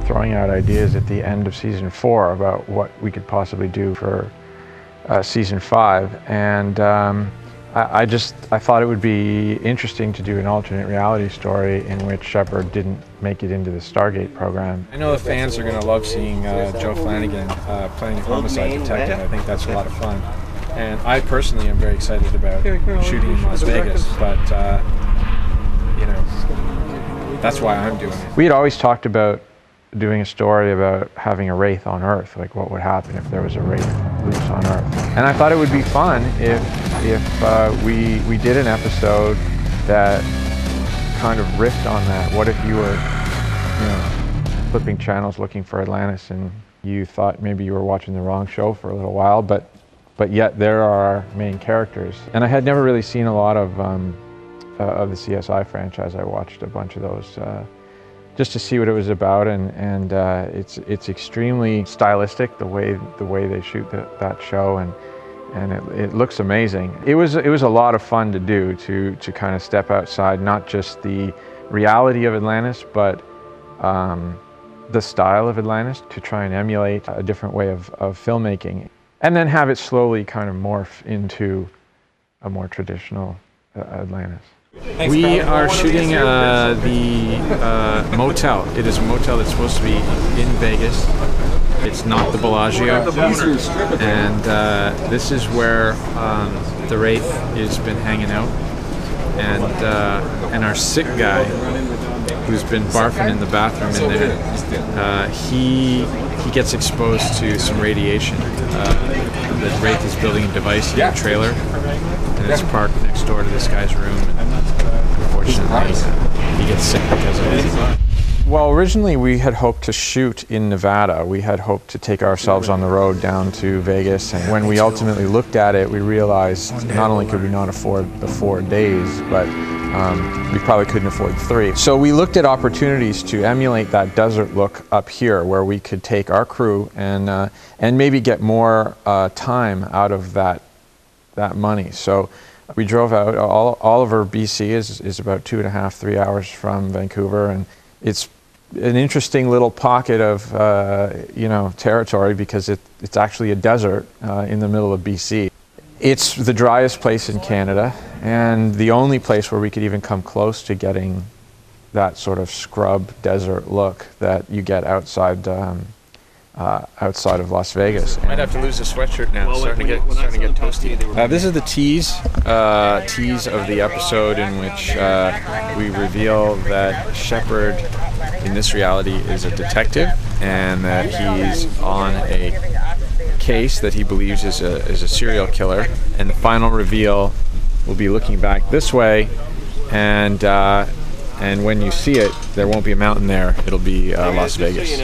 throwing out ideas at the end of season 4 about what we could possibly do for season 5, and I thought it would be interesting to do an alternate reality story in which Shepard didn't make it into the Stargate program. I know the fans are going to love seeing Joe Flanagan playing a homicide detective. I think that's a lot of fun. And I personally am very excited about shooting in Las Vegas, but you know, that's why I'm doing it. We had always talked about doing a story about having a Wraith on Earth, like what would happen if there was a Wraith loose on Earth. And I thought it would be fun if we did an episode that kind of riffed on that. What if you were, you know, flipping channels looking for Atlantis and you thought maybe you were watching the wrong show for a little while, but yet there are our main characters. And I had never really seen a lot of the CSI franchise. I watched a bunch of those just to see what it was about, and it's extremely stylistic the way they shoot that show, and it looks amazing. It was a lot of fun to do, to kind of step outside not just the reality of Atlantis, but the style of Atlantis, to try and emulate a different way of filmmaking, and then have it slowly kind of morph into a more traditional Atlantis. We are shooting the motel. It is a motel that's supposed to be in Vegas. It's not the Bellagio, and this is where the Wraith has been hanging out, and our sick guy, who's been barfing in the bathroom in there, he gets exposed to some radiation. The Wraith is building a device in a trailer, and it's parked next door to this guy's room. And unfortunately, he gets sick because of it. Well, originally we had hoped to shoot in Nevada. We had hoped to take ourselves on the road down to Vegas, and when we ultimately looked at it, we realized not only could we not afford the 4 days, but we probably couldn't afford 3. So we looked at opportunities to emulate that desert look up here, where we could take our crew and maybe get more time out of that money. So we drove out. Oliver, BC is about 2.5, 3 hours from Vancouver, and it's an interesting little pocket of you know, territory, because it's actually a desert in the middle of BC. It's the driest place in Canada, and the only place where we could even come close to getting that sort of scrub desert look that you get outside outside of Las Vegas. Might have to lose the sweatshirt now. It's starting to get toasty. This is the tease of the episode in which we reveal that Shepard, in this reality, is a detective, and that he's on a case that he believes is a serial killer. And the final reveal will be looking back this way, and when you see it, there won't be a mountain there. It'll be Las Vegas.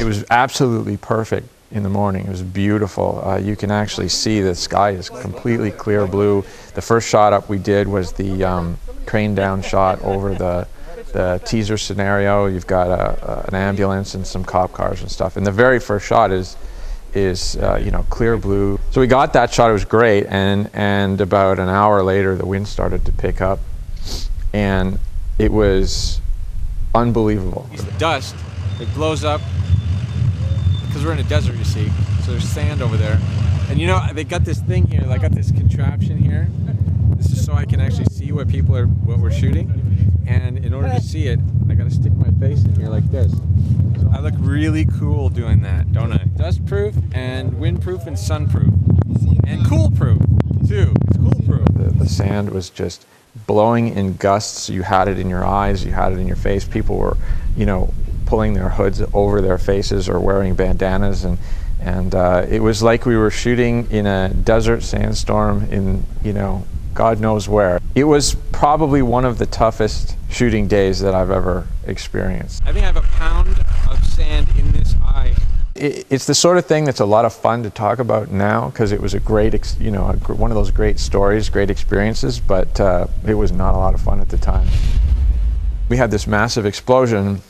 It was absolutely perfect in the morning. It was beautiful. You can actually see the sky is completely clear blue. The first shot up we did was the crane down shot over the teaser scenario. You've got an ambulance and some cop cars and stuff. And the very first shot is you know, clear blue. So we got that shot. It was great. And about an hour later, the wind started to pick up, and it was unbelievable. It's dust. It blows up because we're in a desert, you see. So there's sand over there, and you know, they got this thing here. I got this contraption here. This is so I can actually see what we're shooting. And in order to see it, I got to stick my face in here like this. So I look really cool doing that, don't I? Dust-proof and wind-proof and sun-proof and cool-proof too. It's cool-proof. The sand was just blowing in gusts. You had it in your eyes, you had it in your face. People were, you know, pulling their hoods over their faces or wearing bandanas, and it was like we were shooting in a desert sandstorm in, you know, God knows where. It was probably one of the toughest shooting days that I've ever experienced. I think I have a pound of sand in this eye. It's the sort of thing that's a lot of fun to talk about now, because it was a great, you know, one of those great stories, great experiences, but it was not a lot of fun at the time. We had this massive explosion.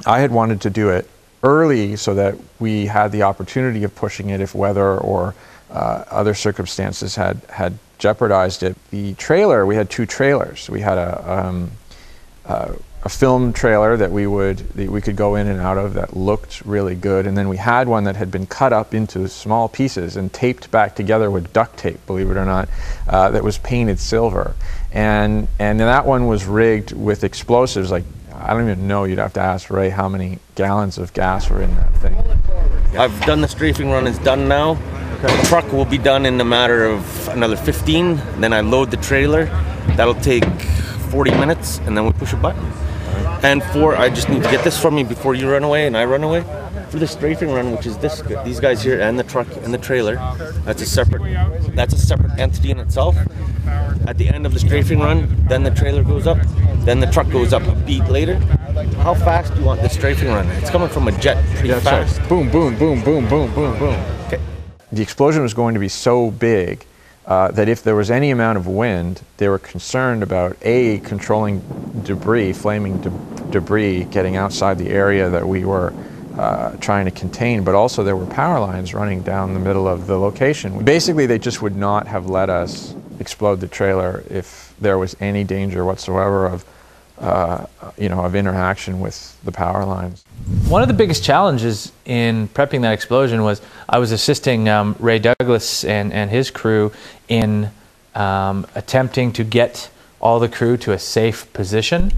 I had wanted to do it early so that we had the opportunity of pushing it if weather or other circumstances had jeopardized it. The trailer, we had 2 trailers. We had a a film trailer that we could go in and out of that looked really good, and then we had one that had been cut up into small pieces and taped back together with duct tape, believe it or not, that was painted silver, and that one was rigged with explosives. Like, I don't even know, you'd have to ask Ray how many gallons of gas were in that thing. I've done the strafing run, it's done now. Okay. The truck will be done in a matter of another 15, then I load the trailer. That'll take 40 minutes, and then we push a button. And I just need to get this from you before you run away and I run away. For the strafing run, which is these guys here, and the truck and the trailer, that's a separate entity in itself. At the end of the strafing run, then the trailer goes up, then the truck goes up a beat later. How fast do you want the strafing run? It's coming from a jet pretty fast. Right. Boom, boom, boom, boom, boom, boom, boom. Okay. The explosion was going to be so big that if there was any amount of wind, they were concerned about controlling debris, flaming debris, getting outside the area that we were trying to contain, but also there were power lines running down the middle of the location. Basically, they just would not have let us explode the trailer if there was any danger whatsoever of of interaction with the power lines. One of the biggest challenges in prepping that explosion was I was assisting Ray Douglas and his crew in attempting to get all the crew to a safe position,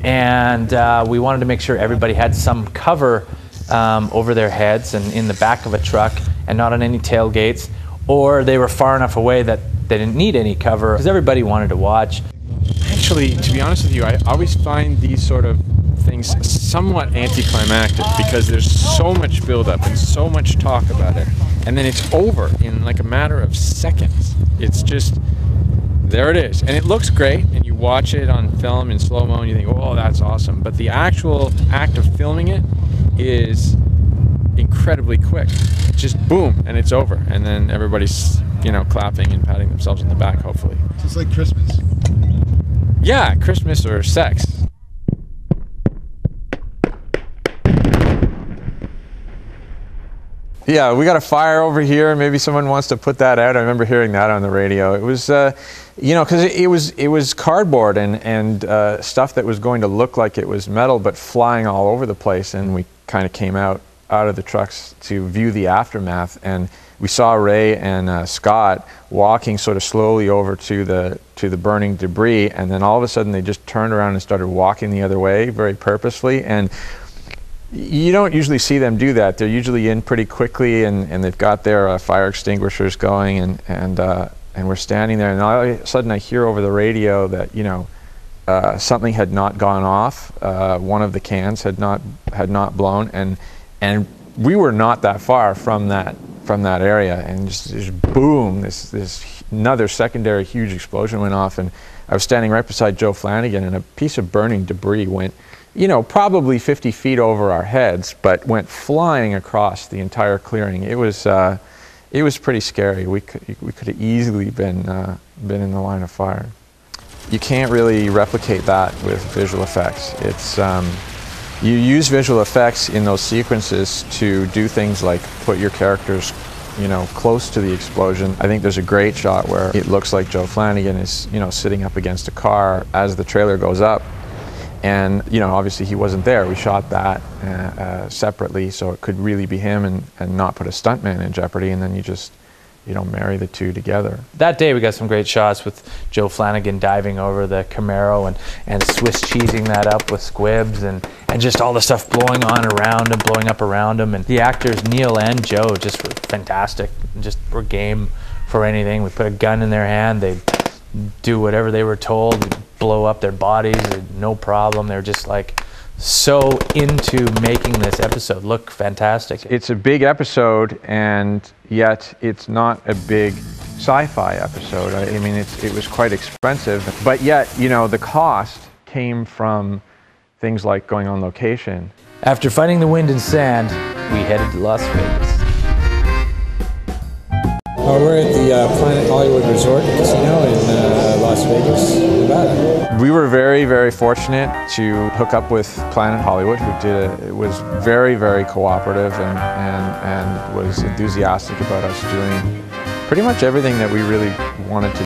and we wanted to make sure everybody had some cover over their heads and in the back of a truck and not on any tailgates, or they were far enough away that they didn't need any cover because everybody wanted to watch. Actually, to be honest with you, I always find these sort of things somewhat anticlimactic because there's so much buildup and so much talk about it, and then it's over in like a matter of seconds. It's just, there it is, and it looks great, and you watch it on film in slow-mo and you think, oh, that's awesome, but the actual act of filming it is incredibly quick. It's just boom, and it's over, and then everybody's, clapping and patting themselves on the back, hopefully. It's like Christmas. Yeah, Christmas or sex. Yeah, we got a fire over here. Maybe someone wants to put that out. I remember hearing that on the radio. It was, because it was cardboard and stuff that was going to look like it was metal, but flying all over the place. And we kind of came out of the trucks to view the aftermath, and we saw Ray and Scott walking sort of slowly over to the burning debris, and then all of a sudden they just turned around and started walking the other way very purposefully. And you don't usually see them do that. They're usually in pretty quickly, and they've got their fire extinguishers going, and we're standing there, and all of a sudden I hear over the radio that something had not gone off. One of the cans had not blown, and we were not that far from that area, and just boom, this another secondary huge explosion went off, and I was standing right beside Joe Flanagan, and a piece of burning debris went, probably 50 feet over our heads, but went flying across the entire clearing. It was pretty scary. We could have easily been in the line of fire. You can't really replicate that with visual effects. It's you use visual effects in those sequences to do things like put your characters, close to the explosion. I think there's a great shot where it looks like Joe Flanagan is, sitting up against a car as the trailer goes up. And, obviously he wasn't there. We shot that separately so it could really be him and not put a stuntman in jeopardy, and then you just, marry the two together. That day we got some great shots with Joe Flanagan diving over the Camaro and Swiss cheesing that up with squibs and just all the stuff blowing up around him. And the actors, Neil and Joe, just were fantastic. Just were game for anything. We put a gun in their hand, they'd do whatever they were told, we'd blow up their bodies, no problem. They're just like so into making this episode look fantastic. It's a big episode, and yet it's not a big sci-fi episode. I mean, it was quite expensive, but yet, the cost came from things like going on location. After fighting the wind and sand, we headed to Las Vegas. We're at the Planet Hollywood Resort and Casino in Las Vegas, Nevada. We were very, very fortunate to hook up with Planet Hollywood, who was very, very cooperative and was enthusiastic about us doing pretty much everything that we really wanted to